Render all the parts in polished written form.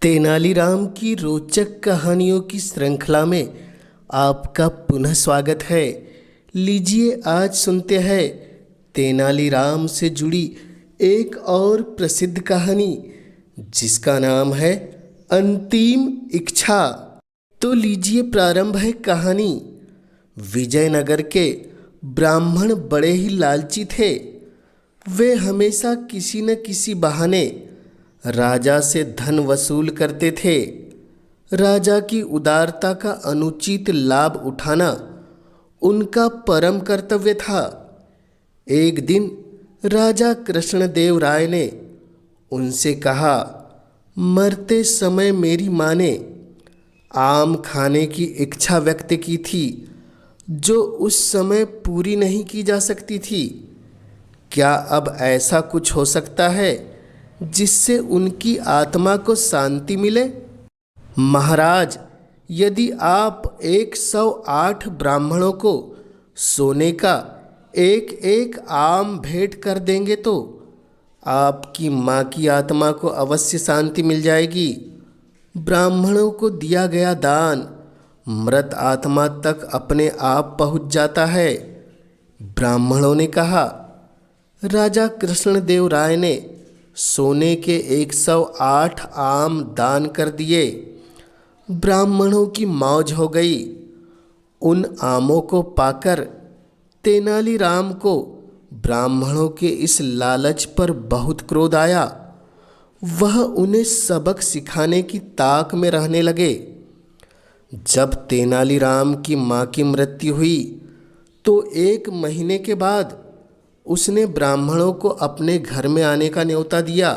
तेनालीराम की रोचक कहानियों की श्रृंखला में आपका पुनः स्वागत है। लीजिए आज सुनते हैं तेनालीराम से जुड़ी एक और प्रसिद्ध कहानी जिसका नाम है अंतिम इच्छा। तो लीजिए प्रारंभ है कहानी। विजयनगर के ब्राह्मण बड़े ही लालची थे। वे हमेशा किसी न किसी बहाने राजा से धन वसूल करते थे। राजा की उदारता का अनुचित लाभ उठाना उनका परम कर्तव्य था। एक दिन राजा कृष्णदेव राय ने उनसे कहा, मरते समय मेरी माँ ने आम खाने की इच्छा व्यक्त की थी जो उस समय पूरी नहीं की जा सकती थी। क्या अब ऐसा कुछ हो सकता है जिससे उनकी आत्मा को शांति मिले? महाराज, यदि आप 108 ब्राह्मणों को सोने का एक एक आम भेंट कर देंगे तो आपकी माँ की आत्मा को अवश्य शांति मिल जाएगी। ब्राह्मणों को दिया गया दान मृत आत्मा तक अपने आप पहुँच जाता है। ब्राह्मणों ने कहा। राजा कृष्णदेव राय ने सोने के 108 आम दान कर दिए। ब्राह्मणों की मौज हो गई। उन आमों को पाकर तेनालीराम को ब्राह्मणों के इस लालच पर बहुत क्रोध आया। वह उन्हें सबक सिखाने की ताक में रहने लगे। जब तेनालीराम की माँ की मृत्यु हुई तो 1 महीने के बाद उसने ब्राह्मणों को अपने घर में आने का न्योता दिया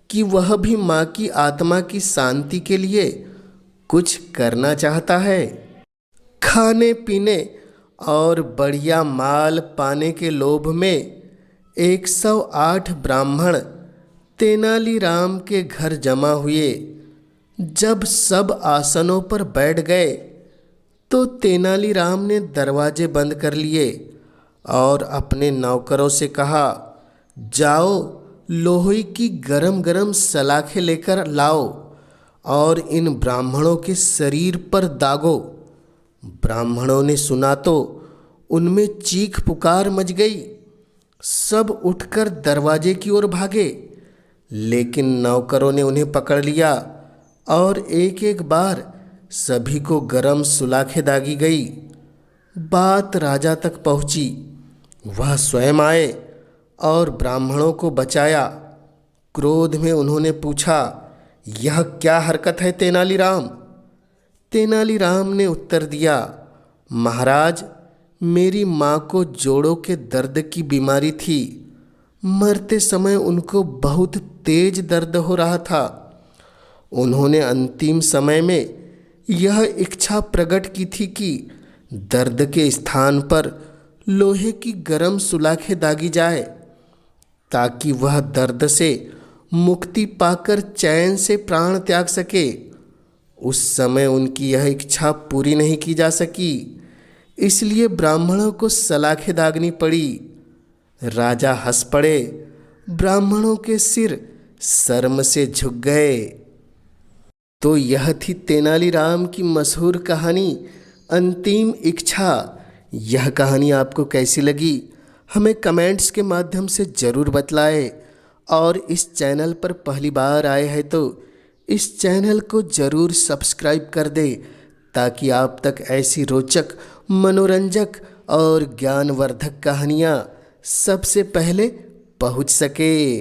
कि वह भी माँ की आत्मा की शांति के लिए कुछ करना चाहता है। खाने पीने और बढ़िया माल पाने के लोभ में 108 ब्राह्मण तेनालीराम के घर जमा हुए। जब सब आसनों पर बैठ गए तो तेनालीराम ने दरवाजे बंद कर लिए और अपने नौकरों से कहा, जाओ लोहे की गरम गरम सलाखें लेकर लाओ और इन ब्राह्मणों के शरीर पर दागो। ब्राह्मणों ने सुना तो उनमें चीख पुकार मच गई। सब उठकर दरवाजे की ओर भागे, लेकिन नौकरों ने उन्हें पकड़ लिया और एक एक बार सभी को गरम सुलाखें दागी गई। बात राजा तक पहुंची। वह स्वयं आए और ब्राह्मणों को बचाया। क्रोध में उन्होंने पूछा, यह क्या हरकत है तेनालीराम? तेनालीराम ने उत्तर दिया, महाराज, मेरी माँ को जोड़ों के दर्द की बीमारी थी। मरते समय उनको बहुत तेज दर्द हो रहा था। उन्होंने अंतिम समय में यह इच्छा प्रकट की थी कि दर्द के स्थान पर लोहे की गरम सुलाखें दागी जाए ताकि वह दर्द से मुक्ति पाकर चैन से प्राण त्याग सके। उस समय उनकी यह इच्छा पूरी नहीं की जा सकी, इसलिए ब्राह्मणों को सलाखें दागनी पड़ी। राजा हंस पड़े। ब्राह्मणों के सिर शर्म से झुक गए। तो यह थी तेनालीराम की मशहूर कहानी अंतिम इच्छा। यह कहानी आपको कैसी लगी हमें कमेंट्स के माध्यम से ज़रूर बतलाएं। और इस चैनल पर पहली बार आए हैं तो इस चैनल को ज़रूर सब्सक्राइब कर दें ताकि आप तक ऐसी रोचक, मनोरंजक और ज्ञानवर्धक कहानियाँ सबसे पहले पहुँच सके।